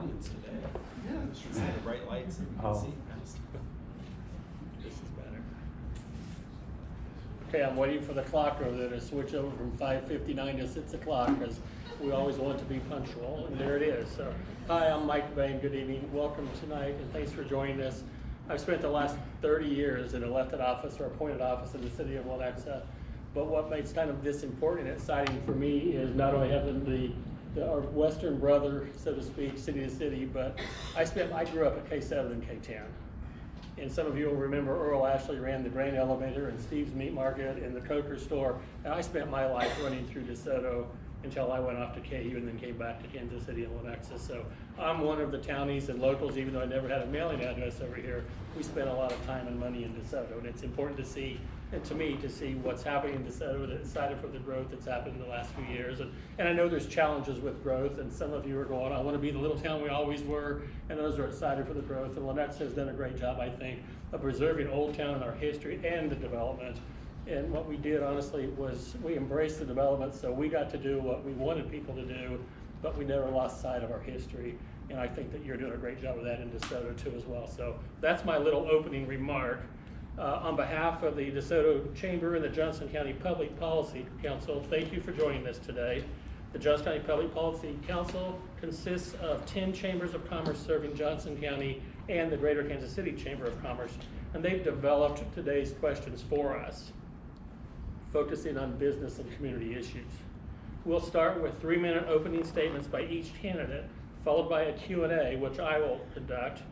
elements today. Yeah, Should see the bright lights and you can see past. This is better. Okay, I'm waiting for the clock over there to switch over from 5:59 to 6 o'clock because we always want to be punctual, and there it is. So, hi, I'm Mike Bain. Good evening. Welcome tonight, and thanks for joining us. I've spent the last 30 years in elected office or appointed office in the city of Lenexa, but what makes kind of this important and exciting for me is not only having our Western brother, so to speak, city to city, but I grew up at K7 and K10. And some of you will remember Earl Ashley ran the grain elevator and Steve's Meat Market and the Coker store. And I spent my life running through DeSoto until I went off to KU and then came back to Kansas City and Lenexa. So I'm one of the townies and locals, even though I never had a mailing address over here. We spent a lot of time and money in DeSoto, and it's important to see, and to me, to see what's happening in DeSoto and excited for the growth that's happened in the last few years. And I know there's challenges with growth, and some of you are going, I want to be the little town we always were, and those are excited for the growth. And Lenexa has done a great job, I think, of preserving Old Town and our history and the development. And what we did, honestly, was we embraced the development, so we got to do what we wanted people to do, but we never lost sight of our history. And I think that you're doing a great job of that in DeSoto too as well. So that's my little opening remark. On behalf of the DeSoto Chamber and the Johnson County Public Policy Council, thank you for joining us today. The Johnson County Public Policy Council consists of 10 chambers of commerce serving Johnson County and the Greater Kansas City Chamber of Commerce, and they've developed today's questions for us, focusing on business and community issues. We'll start with 3-minute opening statements by each candidate, followed by a Q&A, which I will conduct.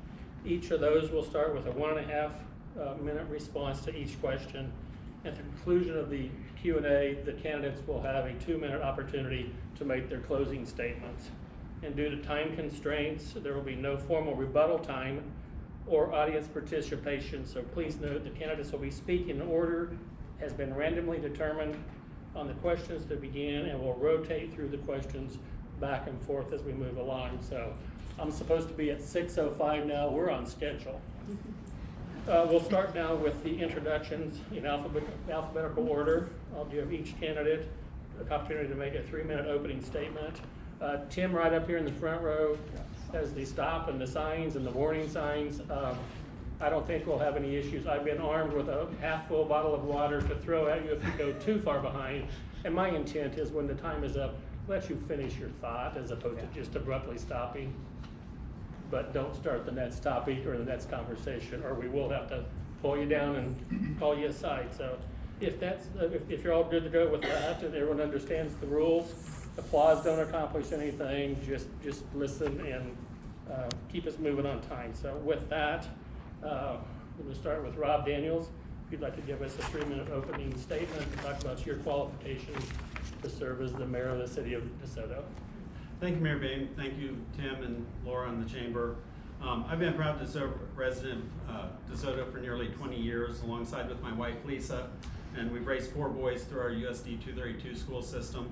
Each of those will start with a 1.5 minute response to each question. At the conclusion of the Q&A, the candidates will have a 2-minute opportunity to make their closing statements. And due to time constraints, there will be no formal rebuttal time or audience participation, so please note the candidates will be speaking in order has been randomly determined on the questions to begin, and will rotate through the questions back and forth as we move along. So I'm supposed to be at 6:05 now. We're on schedule. We'll start now with the introductions in alphabetical order. I'll give each candidate an opportunity to make a 3-minute opening statement. Tim, right up here in the front row, has the stop and the signs and the warning signs. I don't think we'll have any issues. I've been armed with a half-full bottle of water to throw at you if you go too far behind. And my intent is when the time is up, let you finish your thought as opposed to just abruptly stopping. But don't start the next topic or the next conversation, or we will have to pull you down and call you aside. So if you're all good to go with that and everyone understands the rules, applause don't accomplish anything. Just listen and keep us moving on time. So with that, we're going to start with Rob Daniels. If you'd like to give us a 3-minute opening statement and talk about your qualifications to serve as the mayor of the city of DeSoto. Thank you, Mayor Bain. Thank you, Tim and Laura in the chamber. I've been a proud DeSoto resident of DeSoto for nearly 20 years, alongside with my wife, Lisa, and we've raised 4 boys through our USD 232 school system.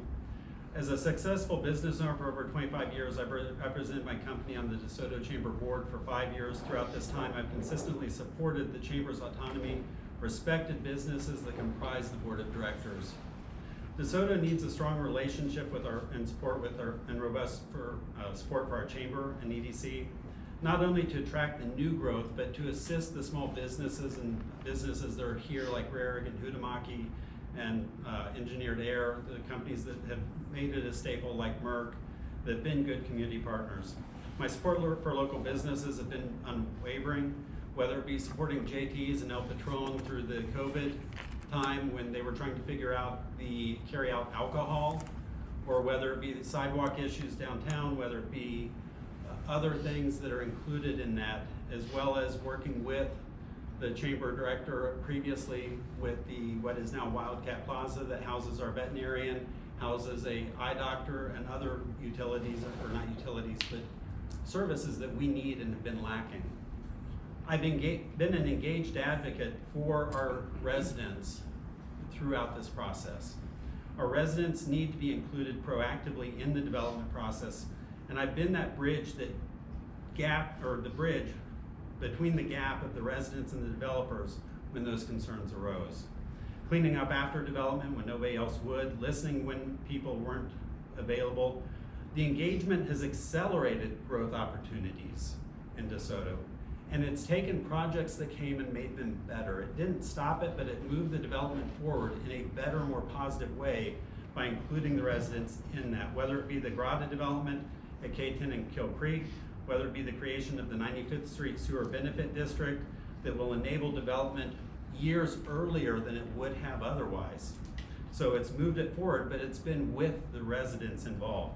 As a successful business owner for over 25 years, I've represented my company on the DeSoto Chamber Board for 5 years. Throughout this time, I've consistently supported the Chamber's autonomy, respected businesses that comprise the Board of Directors. DeSoto needs a strong relationship with and robust support for our Chamber and EDC, not only to attract the new growth, but to assist the small businesses and businesses that are here like Rarick and Huhtamaki and Engineered Air, the companies that have made it a staple like Merck, that have been good community partners. My support for local businesses have been unwavering, whether it be supporting JT's and El Patron through the COVID time when they were trying to figure out the carry-out alcohol, or whether it be the sidewalk issues downtown, whether it be other things that are included in that, as well as working with the chamber director previously with what is now Wildcat Plaza that houses our veterinarian, houses a eye doctor and other utilities, or not utilities, but services that we need and have been lacking. I've been an engaged advocate for our residents throughout this process. Our residents need to be included proactively in the development process, and I've been that bridge, the bridge between the gap of the residents and the developers when those concerns arose. Cleaning up after development when nobody else would, listening when people weren't available, The engagement has accelerated growth opportunities in DeSoto, and it's taken projects that came and made them better. It didn't stop it, but it moved the development forward in a better, more positive way by including the residents in that, whether it be the Grotto development at K10 and Kill Creek, whether it be the creation of the 95th Street Sewer Benefit District that will enable development years earlier than it would have otherwise. So it's moved it forward, but it's been with the residents involved.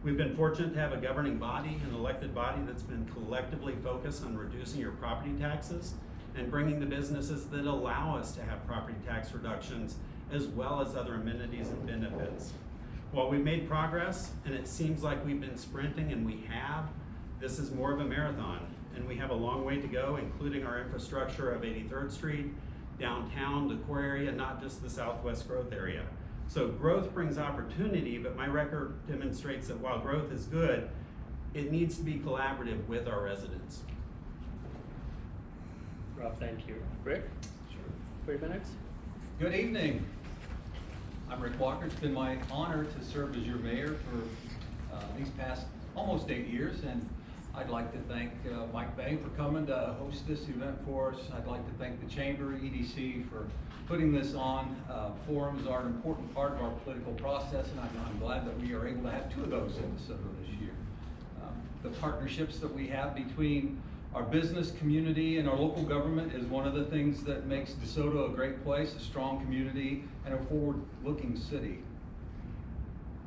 We've been fortunate to have a governing body, an elected body that's been collectively focused on reducing your property taxes and bringing the businesses that allow us to have property tax reductions as well as other amenities and benefits. While we've made progress, and it seems like we've been sprinting, and we have, this is more of a marathon, and we have a long way to go, including our infrastructure of 83rd Street, downtown, the core area, not just the southwest growth area. So growth brings opportunity, but my record demonstrates that while growth is good, it needs to be collaborative with our residents. Rob, thank you. Rick? Sure. 3 minutes? Good evening. I'm Rick Walker. It's been my honor to serve as your mayor for these past almost 8 years, and I'd like to thank Mike Bay for coming to host this event for us. I'd like to thank the Chamber, EDC, for putting this on. Forums are an important part of our political process, and I'm glad that we are able to have 2 of those in DeSoto this year. The partnerships that we have between our business community and our local government is one of the things that makes DeSoto a great place, a strong community, and a forward-looking city.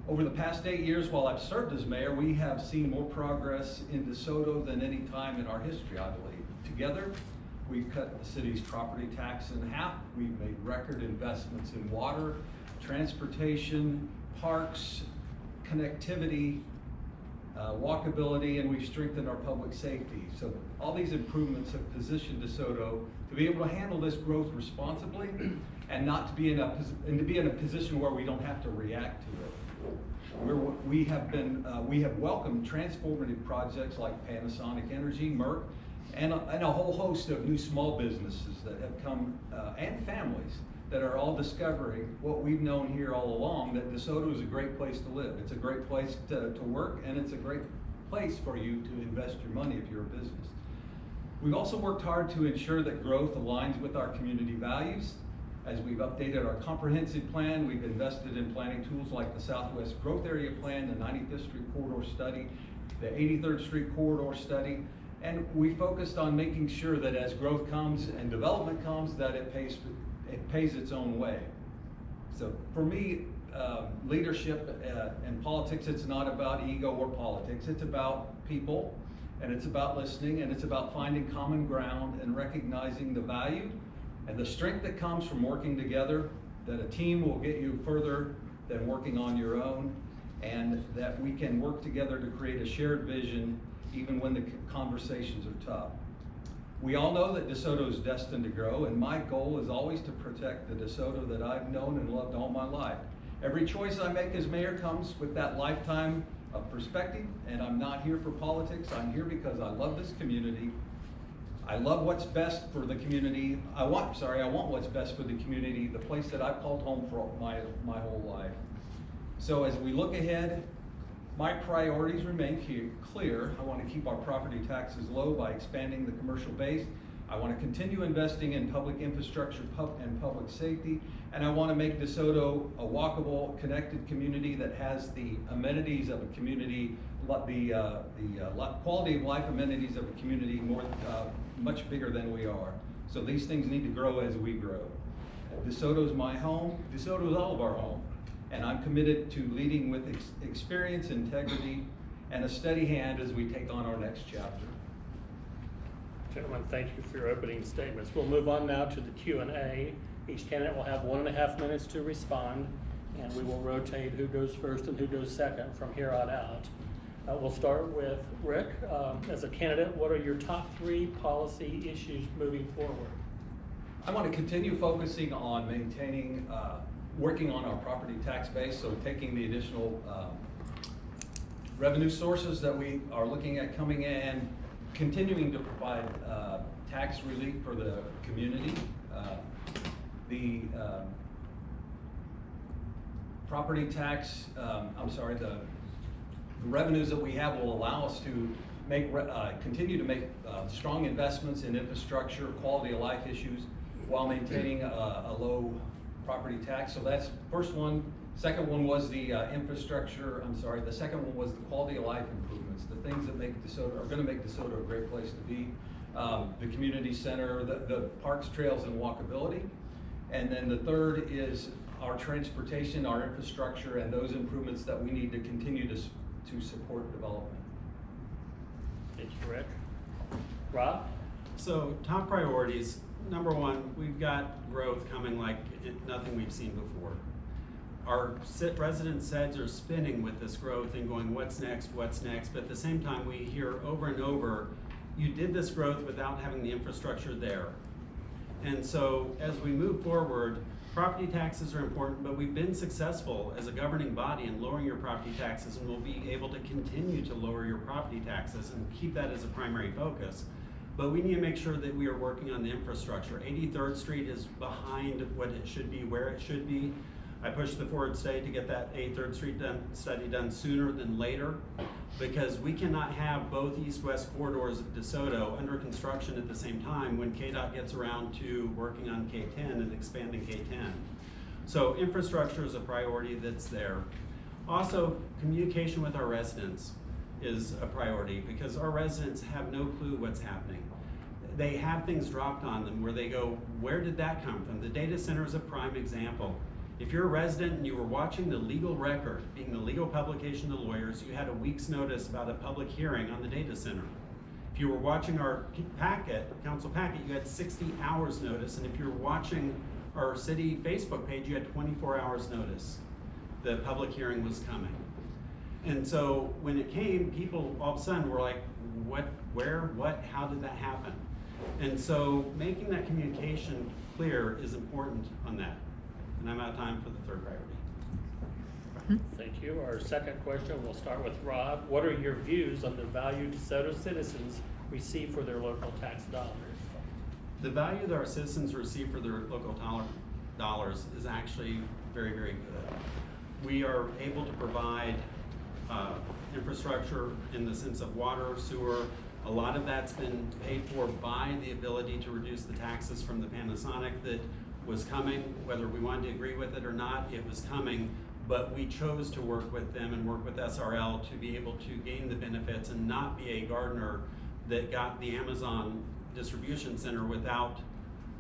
Over the past 8 years while I've served as mayor, we have seen more progress in DeSoto than any time in our history, I believe. Together, we've cut the city's property tax in half. We've made record investments in water, transportation, parks, connectivity, walkability, and we've strengthened our public safety. So all these improvements have positioned DeSoto to be able to handle this growth responsibly and not to be in a position where we don't have to react to it. We have welcomed transformative projects like Panasonic Energy, Merck, and a whole host of new small businesses that have come, and families that are all discovering what we've known here all along, that DeSoto is a great place to live. It's a great place to work, and it's a great place for you to invest your money if you're a business. We've also worked hard to ensure that growth aligns with our community values. As we've updated our comprehensive plan, we've invested in planning tools like the Southwest Growth Area Plan, the 95th Street Corridor Study, the 83rd Street Corridor Study, and we focused on making sure that as growth comes and development comes, that it pays its own way. So for me, leadership and politics, it's not about ego or politics. It's about people, and it's about listening, and it's about finding common ground and recognizing the value and the strength that comes from working together, that a team will get you further than working on your own, and that we can work together to create a shared vision even when the conversations are tough. We all know that DeSoto is destined to grow, and my goal is always to protect the DeSoto that I've known and loved all my life. Every choice I make as mayor comes with that lifetime of perspective, and I'm not here for politics. I'm here because I love this community. I love what's best for the community. I want what's best for the community, the place that I've called home for my whole life. So as we look ahead, my priorities remain clear. I want to keep our property taxes low by expanding the commercial base. I want to continue investing in public infrastructure and public safety. And I want to make DeSoto a walkable, connected community that has the amenities of a community, the quality of life amenities of a community much bigger than we are. So these things need to grow as we grow. DeSoto is my home. DeSoto is all of our home. And I'm committed to leading with experience, integrity, and a steady hand as we take on our next chapter. Gentlemen, thank you for your opening statements. We'll move on now to the Q&A. Each candidate will have 1.5 minutes to respond, and we will rotate who goes first and who goes second from here on out. We'll start with Rick. As a candidate, what are your top 3 policy issues moving forward? I want to continue focusing on maintaining, working on our property tax base, so taking the additional revenue sources that we are looking at coming in, continuing to provide tax relief for the community. The property tax, The revenues that we have will allow us to continue to make strong investments in infrastructure, quality of life issues, while maintaining a low property tax. So that's first one. Second one was the infrastructure. I'm sorry. The second one was the quality of life improvements, the things that make DeSoto are going to make DeSoto a great place to be. The community center, the parks, trails, and walkability. And then the third is our transportation, our infrastructure, and those improvements that we need to continue to support development. Thank you, Rick. Rob? So top priorities, number one, we've got growth coming like nothing we've seen before. Our resident heads are spinning with this growth and going, what's next, what's next? But at the same time, we hear over and over, you did this growth without having the infrastructure there. And so as we move forward, property taxes are important, but we've been successful as a governing body in lowering your property taxes, and we'll be able to continue to lower your property taxes and keep that as a primary focus. But we need to make sure that we are working on the infrastructure. 83rd Street is behind what it should be, where it should be. I pushed the forward study to get that 83rd Street study done sooner than later, because we cannot have both east-west corridors of DeSoto under construction at the same time when KDOT gets around to working on K10 and expanding K10. So infrastructure is a priority that's there. Also, communication with our residents is a priority, because our residents have no clue what's happening. They have things dropped on them where they go, where did that come from? The data center is a prime example. If you're a resident and you were watching the legal record, being the legal publication to lawyers, you had a week's notice about a public hearing on the data center. If you were watching our council packet, you had 60 hours notice. And if you were watching our city Facebook page, you had 24 hours notice. The public hearing was coming. And so when it came, people all of a sudden were like, what, where, what, how did that happen? And so making that communication clear is important on that. And I'm out of time for the third priority. Thank you. Our second question, we'll start with Rob. What are your views on the value DeSoto citizens receive for their local tax dollars? The value that our citizens receive for their local dollars is actually very, very good. We are able to provide infrastructure in the sense of water, sewer. A lot of that's been paid for by the ability to reduce the taxes from the Panasonic that was coming. Whether we wanted to agree with it or not, it was coming, but we chose to work with them and work with SRL to be able to gain the benefits and not be a gardener that got the Amazon distribution center without,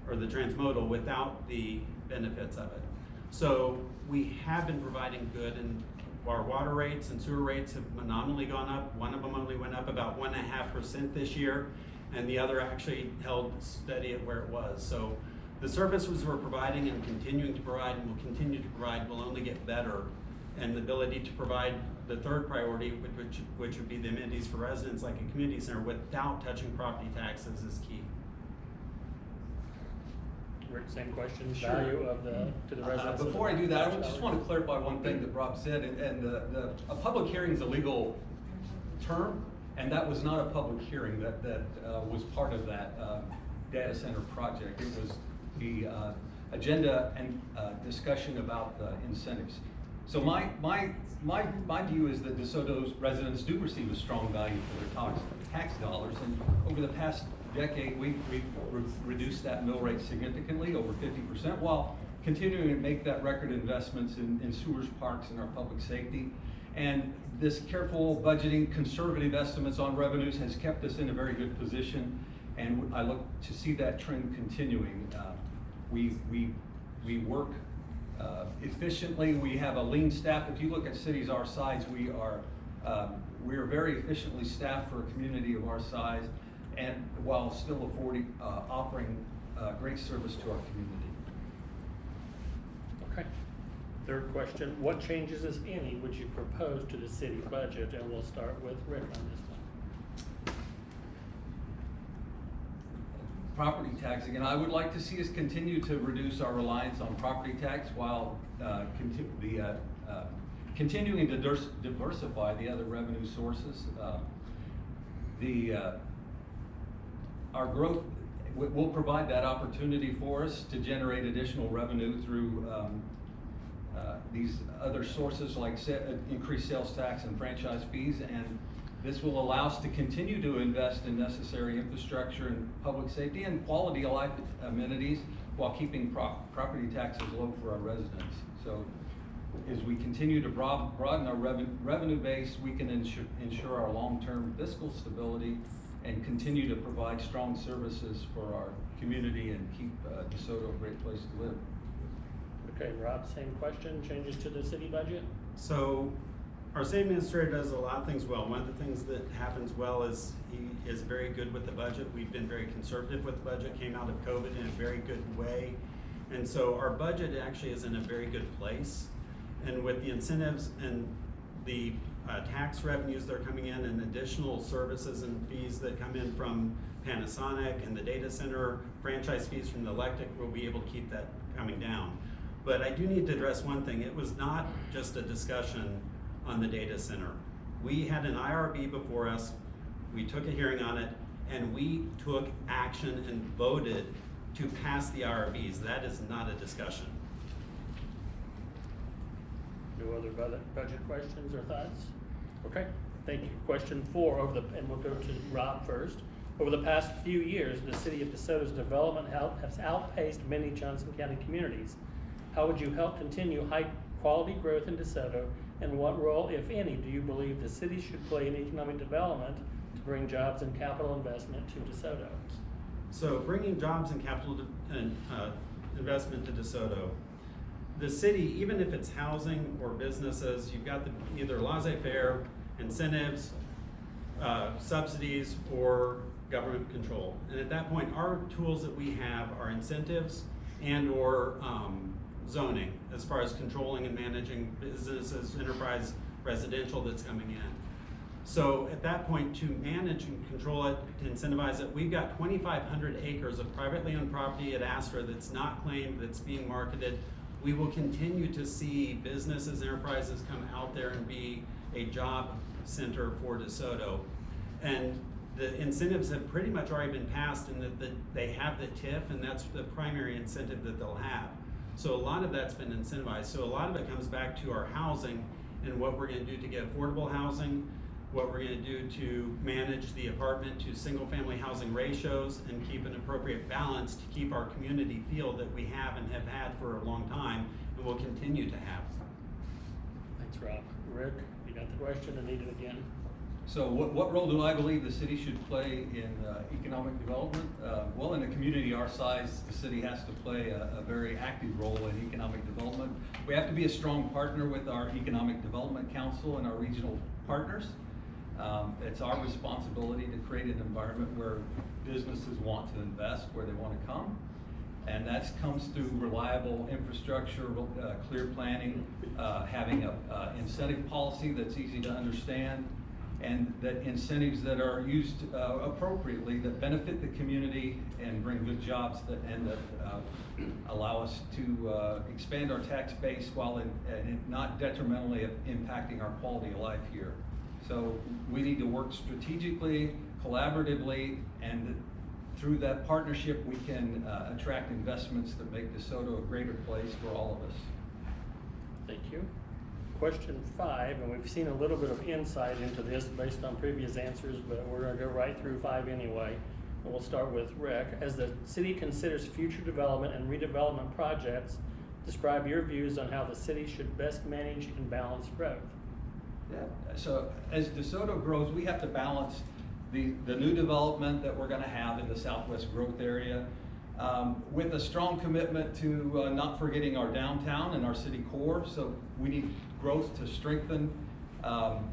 or the transmodal without the benefits of it. So we have been providing good, and our water rates and sewer rates have phenomenally gone up. One of them only went up about 1.5% this year, and the other actually held steady at where it was. So the services we're providing and continuing to provide and will continue to provide will only get better, and the ability to provide the third priority, which would be the amenities for residents like a community center without touching property taxes, is key. Rick, same question, Sure. value of to the residents. Before I do that, I just want to clarify one thing that Rob said, and a public hearing is a legal term, and that was not a public hearing that was part of that data center project. It was the agenda and discussion about the incentives. So my view is that DeSoto's residents do receive a strong value for their tax dollars, and over the past decade, we've reduced that mill rate significantly, over 50%, while continuing to make that record investments in sewers, parks, and our public safety. And this careful budgeting, conservative estimates on revenues has kept us in a very good position, and I look to see that trend continuing. We work efficiently. We have a lean staff. If you look at cities our size, we are very efficiently staffed for a community of our size, and while still offering great service to our community. Okay. Third question, what changes, if any, would you propose to the city budget? And we'll start with Rick on this one. Property tax, again, I would like to see us continue to reduce our reliance on property tax while continuing to diversify the other revenue sources. Our growth will provide that opportunity for us to generate additional revenue through these other sources like increased sales tax and franchise fees, and this will allow us to continue to invest in necessary infrastructure and public safety and quality of life amenities while keeping property taxes low for our residents. So as we continue to broaden our revenue base, we can ensure our long-term fiscal stability and continue to provide strong services for our community and keep DeSoto a great place to live. Okay, Rob, same question, changes to the city budget? So our city administrator does a lot of things well. One of the things that happens well is he is very good with the budget. We've been very conservative with the budget, came out of COVID in a very good way. And so our budget actually is in a very good place. And with the incentives and the tax revenues that are coming in and additional services and fees that come in from Panasonic and the data center, franchise fees from the electric, we'll be able to keep that coming down. But I do need to address one thing. It was not just a discussion on the data center. We had an IRB before us, we took a hearing on it, and we took action and voted to pass the IRBs. That is not a discussion. No other budget questions or thoughts? Okay, thank you. Question 4, and we'll go to Rob first. Over the past few years, the city of DeSoto's development has outpaced many Johnson County communities. How would you help continue high quality growth in DeSoto, and what role, if any, do you believe the city should play in economic development to bring jobs and capital investment to DeSoto? So bringing jobs and capital investment to DeSoto, the city, even if it's housing or businesses, you've got either laissez-faire, incentives, subsidies, or government control. And at that point, our tools that we have are incentives and or zoning, as far as controlling and managing businesses, enterprise, residential that's coming in. So at that point, to manage and control it, to incentivize it, we've got 2,500 acres of privately owned property at Astra that's not claimed, that's being marketed. We will continue to see businesses, enterprises come out there and be a job center for DeSoto. And the incentives have pretty much already been passed in that they have the TIF, and that's the primary incentive that they'll have. So a lot of that's been incentivized. So a lot of it comes back to our housing and what we're gonna do to get affordable housing, what we're gonna do to manage the apartment to single family housing ratios and keep an appropriate balance to keep our community feel that we have and have had for a long time and will continue to have. Thanks, Rob. Rick, you got the question and need it again? So what role do I believe the city should play in economic development? Well, in a community our size, the city has to play a very active role in economic development. We have to be a strong partner with our Economic Development Council and our regional partners. It's our responsibility to create an environment where businesses want to invest, where they want to come. And that comes through reliable infrastructure, clear planning, having an incentive policy that's easy to understand, and that incentives that are used appropriately that benefit the community and bring good jobs and that allow us to expand our tax base while not detrimentally impacting our quality of life here. So we need to work strategically, collaboratively, and through that partnership we can attract investments that make DeSoto a greater place for all of us. Thank you. Question 5, and we've seen a little bit of insight into this based on previous answers, but we're going to go right through 5 anyway. And we'll start with Rick. As the city considers future development and redevelopment projects, describe your views on how the city should best manage and balance growth. Yeah. So as DeSoto grows, we have to balance the new development that we're going to have in the Southwest growth area with a strong commitment to not forgetting our downtown and our city core. So we need growth to strengthen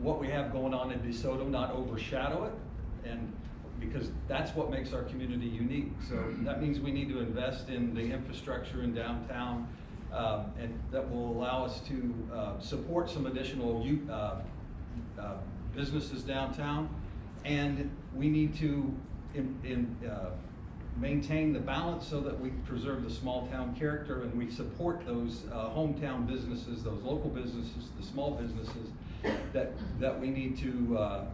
what we have going on in DeSoto, not overshadow it, and because that's what makes our community unique. So that means we need to invest in the infrastructure in downtown, and that will allow us to support some additional businesses downtown. And we need to maintain the balance so that we preserve the small town character and we support those hometown businesses, those local businesses, the small businesses that we need to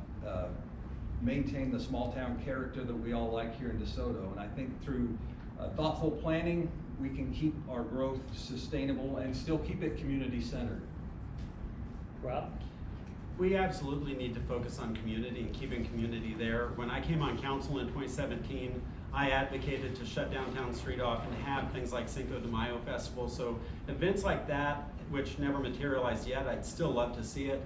maintain the small town character that we all like here in DeSoto. And I think through thoughtful planning, we can keep our growth sustainable and still keep it community-centered. Rob? We absolutely need to focus on community and keeping community there. When I came on council in 2017, I advocated to shut downtown street off and have things like Cinco de Mayo Festival. So events like that, which never materialized yet, I'd still love to see it.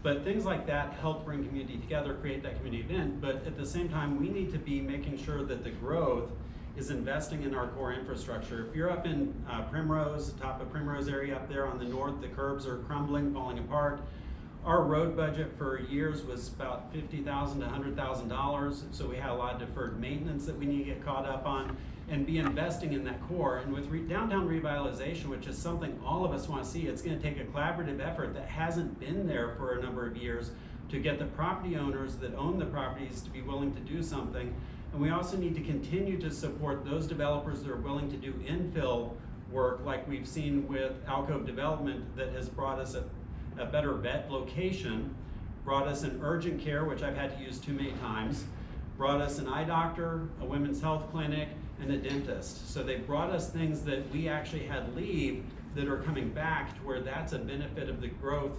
But things like that help bring community together, create that community event. But at the same time, we need to be making sure that the growth is investing in our core infrastructure. If you're up in Primrose, top of Primrose area up there on the north, the curbs are crumbling, falling apart. Our road budget for years was about $50,000 to $100,000, so we had a lot of deferred maintenance that we need to get caught up on and be investing in that core. And with downtown revitalization, which is something all of us want to see, it's going to take a collaborative effort that hasn't been there for a number of years to get the property owners that own the properties to be willing to do something. And we also need to continue to support those developers that are willing to do infill work, like we've seen with Alcove Development, that has brought us a better vet location, brought us an urgent care, which I've had to use too many times, brought us an eye doctor, a women's health clinic, and a dentist. So they brought us things that we actually had leave that are coming back to where that's a benefit of the growth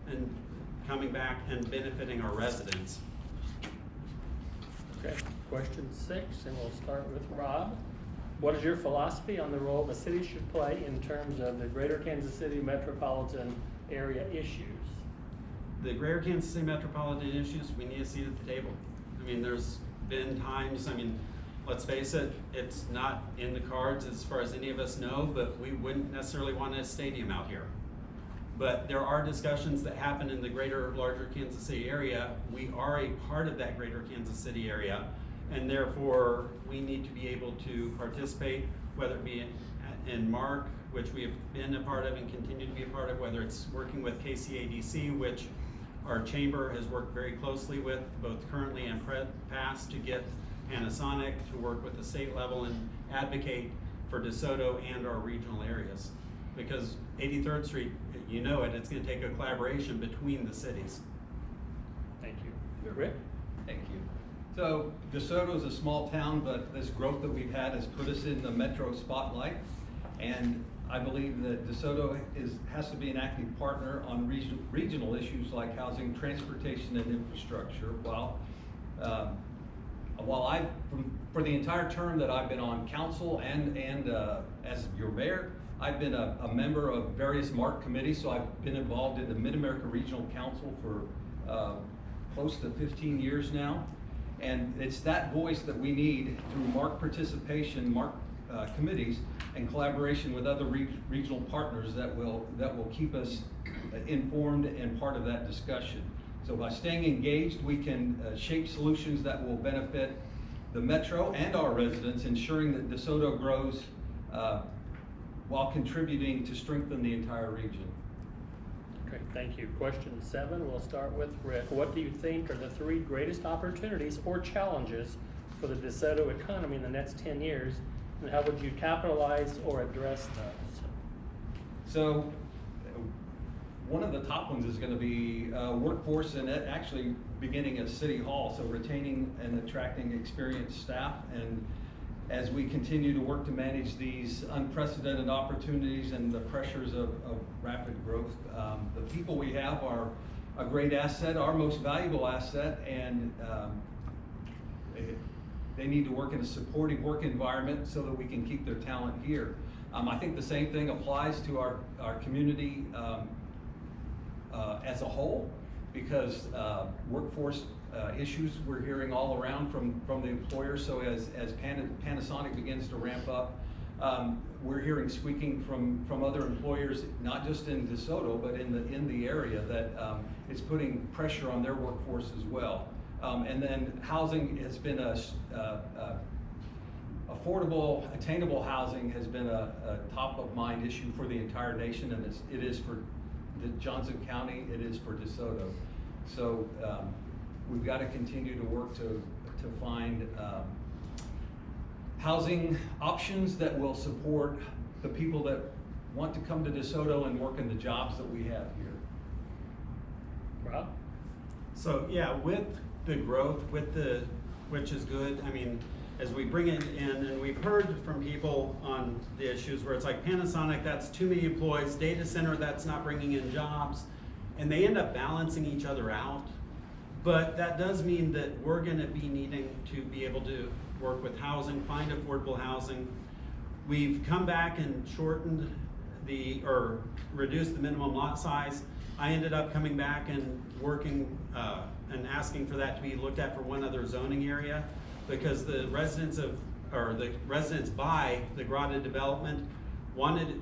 and coming back and benefiting our residents. Okay, question 6, and we'll start with Rob. What is your philosophy on the role the city should play in terms of the greater Kansas City metropolitan area issues? The greater Kansas City metropolitan issues, we need a seat at the table. I mean, there's been times, I mean, let's face it, it's not in the cards as far as any of us know, but we wouldn't necessarily want a stadium out here. But there are discussions that happen in the larger Kansas City area. We are a part of that greater Kansas City area, and therefore we need to be able to participate, whether it be in MARC, which we have been a part of and continue to be a part of, whether it's working with KCADC, which our chamber has worked very closely with, both currently and past, to get Panasonic to work with the state level and advocate for DeSoto and our regional areas. Because 83rd Street, you know it, it's going to take a collaboration between the cities. Thank you. Rick? Thank you. So DeSoto is a small town, but this growth that we've had has put us in the metro spotlight. And I believe that DeSoto has to be an active partner on regional issues like housing, transportation, and infrastructure. For the entire term that I've been on council and as your mayor, I've been a member of various MARC committees, so I've been involved in the Mid-America Regional Council for close to 15 years now. And it's that voice that we need through MARC participation, MARC committees, and collaboration with other regional partners that will keep us informed and part of that discussion. So by staying engaged, we can shape solutions that will benefit the metro and our residents, ensuring that DeSoto grows while contributing to strengthen the entire region. Great, thank you. Question 7, we'll start with Rick. What do you think are the 3 greatest opportunities or challenges for the DeSoto economy in the next 10 years, and how would you capitalize or address those? So one of the top ones is going to be workforce, and actually beginning at City Hall, so retaining and attracting experienced staff. And as we continue to work to manage these unprecedented opportunities and the pressures of rapid growth, the people we have are a great asset, our most valuable asset, and they need to work in a supportive work environment so that we can keep their talent here. I think the same thing applies to our community as a whole, because workforce issues we're hearing all around from the employers. So as Panasonic begins to ramp up, we're hearing squeaking from other employers, not just in DeSoto, but in the area, that it's putting pressure on their workforce as well. And then housing has been affordable, attainable housing has been a top of mind issue for the entire nation, and it is for Johnson County, it is for DeSoto. So we've got to continue to work to find housing options that will support the people that want to come to DeSoto and work in the jobs that we have here. Rob? So yeah, with the growth, with the which is good. I mean, as we bring it in, and we've heard from people on the issues where it's like Panasonic, that's too many employees, data center, that's not bringing in jobs, and they end up balancing each other out. But that does mean that we're gonna be needing to be able to work with housing, find affordable housing. We've come back and shortened or reduced the minimum lot size. I ended up coming back and working and asking for that to be looked at for one other zoning area, because the residents by the Grotto development wanted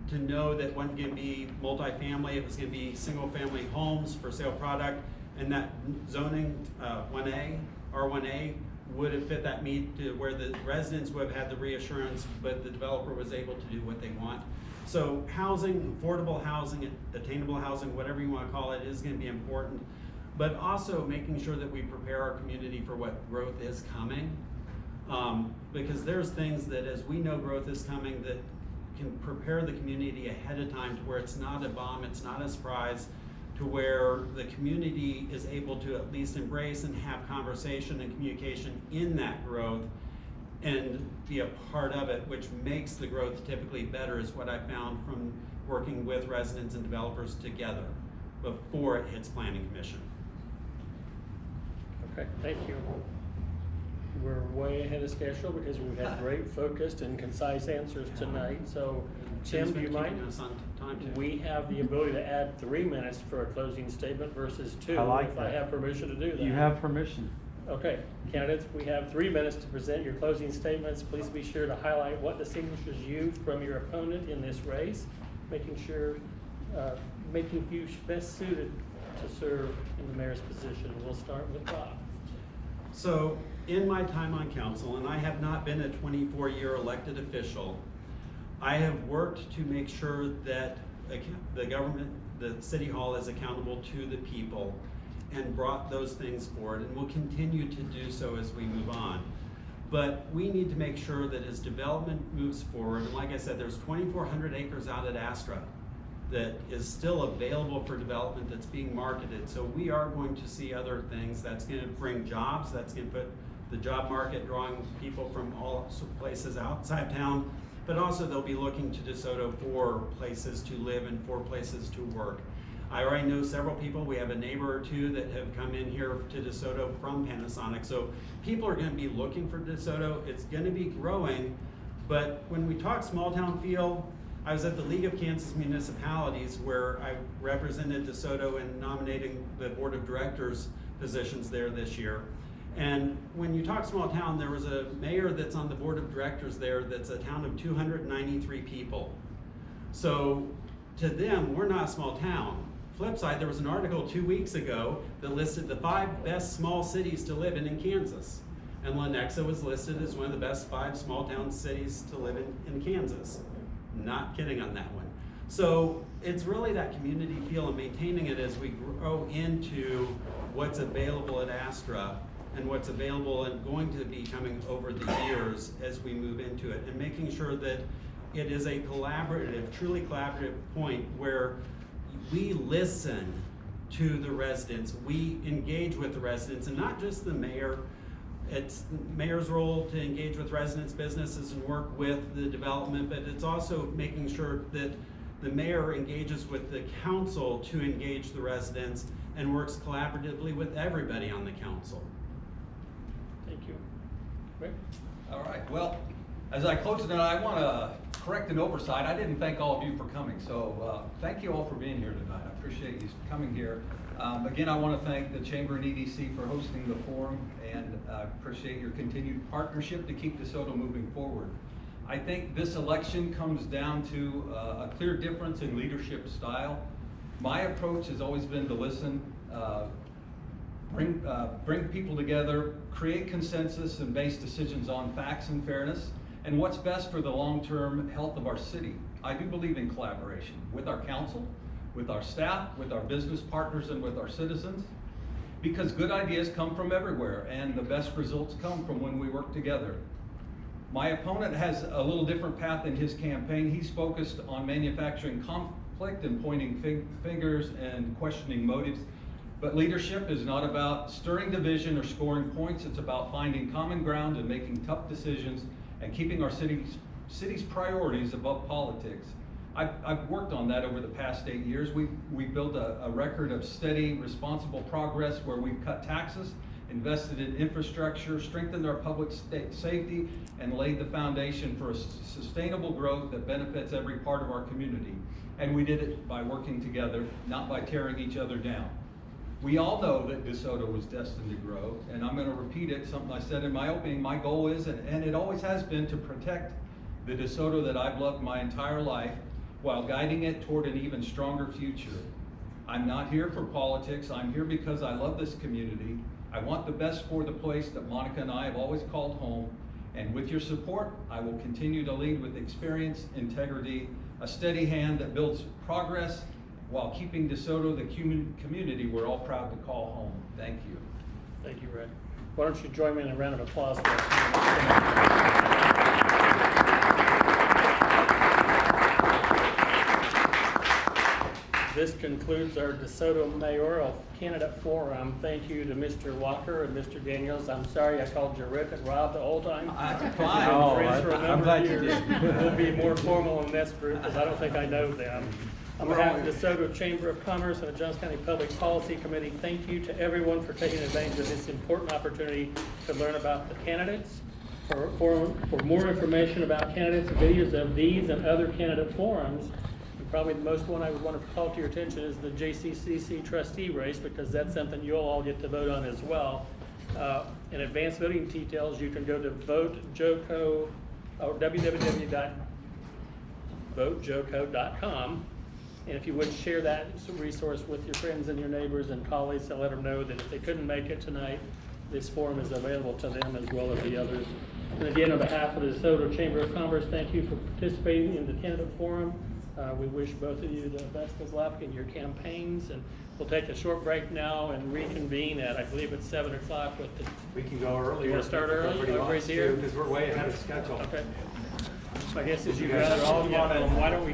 to know that it wasn't gonna be multifamily, it was gonna be single family homes for sale product, and that zoning 1A, R1A, would have fit that need to where the residents would have had the reassurance, but the developer was able to do what they want. So housing, affordable housing, attainable housing, whatever you want to call it, is going to be important. But also making sure that we prepare our community for what growth is coming. Because there's things that, as we know growth is coming, that can prepare the community ahead of time to where it's not a bomb, it's not a surprise, to where the community is able to at least embrace and have conversation and communication in that growth and be a part of it, which makes the growth typically better, is what I found from working with residents and developers together before it hits Planning Commission. Okay, thank you. We're way ahead of schedule because we've had great focused and concise answers tonight. So Tim, do you mind? We have the ability to add 3 minutes for a closing statement versus 2. I like if that. I have permission to do that. You have permission. Okay, candidates, we have 3 minutes to present your closing statements. Please be sure to highlight what distinguishes you from your opponent in this race, making you best suited to serve in the mayor's position. We'll start with Bob. So in my time on council, and I have not been a 24-year elected official, I have worked to make sure that the government, the city hall, is accountable to the people and brought those things forward, and will continue to do so as we move on. But we need to make sure that as development moves forward, and like I said, there's 2,400 acres out at Astra that is still available for development that's being marketed. So we are going to see other things that's gonna bring jobs, that's gonna put the job market, drawing people from all places outside town, but also they'll be looking to DeSoto for places to live and for places to work. I already know several people. We have a neighbor or two that have come in here to DeSoto from Panasonic. So people are going to be looking for DeSoto. It's going to be growing. But when we talk small town feel, I was at the League of Kansas Municipalities where I represented DeSoto in nominating the board of directors positions there this year. And when you talk small town, there was a mayor that's on the board of directors there that's a town of 293 people. So to them, we're not a small town. Flip side, there was an article 2 weeks ago that listed the 5 best small cities to live in Kansas. And Lenexa was listed as one of the best 5 small town cities to live in Kansas. Not kidding on that one. So it's really that community feel and maintaining it as we grow into what's available at Astra and what's available and going to be coming over the years as we move into it, and making sure that it is a collaborative, truly collaborative point where we listen to the residents, we engage with the residents, and not just the mayor. It's the mayor's role to engage with residents, businesses, and work with the development, but it's also making sure that the mayor engages with the council to engage the residents and works collaboratively with everybody on the council. Thank you. Rick? All right, well, as I close tonight, I want to correct an oversight. I didn't thank all of you for coming, so thank you all for being here tonight. I appreciate you coming here. Again, I want to thank the Chamber and EDC for hosting the forum, and appreciate your continued partnership to keep DeSoto moving forward. I think this election comes down to a clear difference in leadership style. My approach has always been to listen, bring people together, create consensus and base decisions on facts and fairness, and what's best for the long-term health of our city. I do believe in collaboration with our council, with our staff, with our business partners, and with our citizens, because good ideas come from everywhere, and the best results come from when we work together. My opponent has a little different path in his campaign. He's focused on manufacturing conflict and pointing fingers and questioning motives. But leadership is not about stirring division or scoring points. It's about finding common ground and making tough decisions and keeping our city's priorities above politics. I've worked on that over the past 8 years. We built a record of steady, responsible progress where we've cut taxes, invested in infrastructure, strengthened our public safety, and laid the foundation for a sustainable growth that benefits every part of our community. And we did it by working together, not by tearing each other down. We all know that DeSoto was destined to grow, and I'm gonna repeat it, something I said in my opening. My goal is, and it always has been, to protect the DeSoto that I've loved my entire life while guiding it toward an even stronger future. I'm not here for politics. I'm here because I love this community. I want the best for the place that Monica and I have always called home. And with your support, I will continue to lead with experience, integrity, a steady hand that builds progress while keeping DeSoto the community we're all proud to call home. Thank you. Thank you, Rick. Why don't you join me in a round of applause for our This concludes our DeSoto Mayoral Candidate Forum. Thank you to Mr. Walker and Mr. Daniels. I'm sorry I called you Rick and Rob the whole time. That's fine. We've been friends for a I'm number glad of you years. did. We'll be more formal in this group because I don't think I know them. On behalf of the DeSoto Chamber of Commerce and the Johnson County Public Policy Committee, thank you to everyone for taking advantage of this important opportunity to learn about the candidates. For more information about candidates, videos of these and other candidate forums, and probably the most one I would want to call to your attention is the JCCC trustee race, because that's something you'll all get to vote on as well. In advanced voting details, you can go to votejoco or www.votejoco.com. And if you would share that resource with your friends and your neighbors and colleagues to let them know that if they couldn't make it tonight, this forum is available to them as well as the others. And again, on behalf of the DeSoto Chamber of Commerce, thank you for participating in the candidate forum. We wish both of you the best of luck in your campaigns, and we'll take a short break now and reconvene at, I believe it's 7 o'clock with the. We can go earlier. You wanna start early? Everybody's here? Because we're way ahead of schedule. Okay. So I guess as you'd rather all get home, why don't we